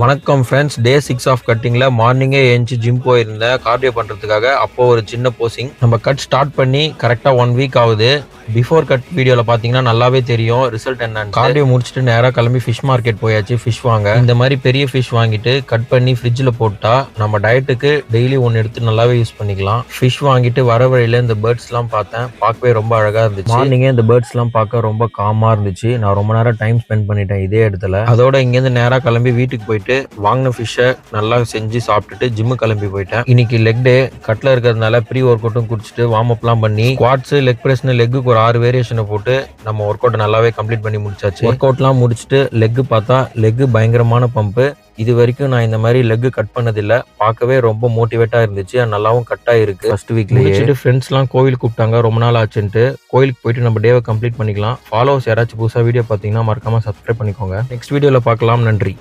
வணக்கம் friends. Day 6 of கட்டிங்கில் மார்னிங்கே ஏஞ்சி ஜிம் போயிருந்தேன் கார்டியோ பண்ணுறதுக்காக. அப்போது ஒரு சின்ன போசிங் நம்ம கட் ஸ்டார்ட் பண்ணி கரெக்டாக 1 வீக் ஆகுது. பிஃபோர் கட் வீடியோவில் பார்த்தீங்கன்னா நல்லாவே தெரியும் ரிசல்ட் என்னன்னு. கார்டியோ முடிச்சுட்டு நேராக கிளம்பி ஃபிஷ் மார்க்கெட் போயாச்சு ஃபிஷ் வாங்க. இந்த மாதிரி பெரிய ஃபிஷ் வாங்கிட்டு கட் பண்ணி ஃப்ரிட்ஜில் போட்டால் நம்ம டயட்டுக்கு டெய்லி ஒன்று எடுத்து நல்லாவே யூஸ் பண்ணிக்கலாம். ஃபிஷ் வாங்கிட்டு வர வழியில் இந்த பேர்ட்ஸ்லாம் பார்த்தேன். பார்க்கவே ரொம்ப அழகாக இருந்துச்சு. மார்னிங்கே இந்த பேர்ட்ஸ்லாம் பார்க்க ரொம்ப காமாக இருந்துச்சு. நான் ரொம்ப நேரம் டைம் ஸ்பெண்ட் பண்ணிட்டேன் இதே இடத்துல. அதோட இங்கேருந்து நேராக கிளம்பி வீட்டுக்கு போயிட்டு வாங்கின ஃபிஷ்ஷை நல்லா செஞ்சு சாப்பிட்டுட்டு ஜிம்மு கிளம்பி போயிட்டேன். இன்னைக்கு லெக் டே. கட்டில் இருக்கிறதுனால ப்ரீ ஒர்க் அவுட்டும் குடிச்சிட்டு வார்ம் அப்லாம் பண்ணி குவாட்ஸ் லெக் பிரஸ்னு லெக்குக்கு ஒரு 6 வேரியேஷனை போட்டு நம்ம ஒர்க் அவுட் நல்லாவே கம்ப்ளீட் பண்ணி முடிச்சாச்சு. ஒர்க் அவுட்லாம் முடிச்சுட்டு லெக் பார்த்தா லெக் பயங்கரமான பம்பு. இது வரைக்கும் நான் இந்த மாதிரி லெக் கட் பண்ணதில்லை. பார்க்கவே ரொம்ப மோட்டிவேட்டா இருந்துச்சு. நல்லாவும் கட் ஆயிருக்கு. ஃபர்ஸ்ட் வீக்ல முடிச்சுட்டு ஃப்ரெண்ட்ஸ்லாம் கோவில் கூப்பிட்டாங்க. ரொம்ப நாள் ஆச்சுன்ட்டு கோயிலுக்கு போயிட்டு நம்ம டேவை கம்ப்ளீட் பண்ணிக்கலாம். ஃபாலோவர்ஸ் யாராச்சும் புதுசாக வீடியோ பார்த்தீங்கன்னா மறக்காம சப்ஸ்கிரைப் பண்ணிக்கோங்க. நெக்ஸ்ட் வீடியோவில் பார்க்கலாம். நன்றி.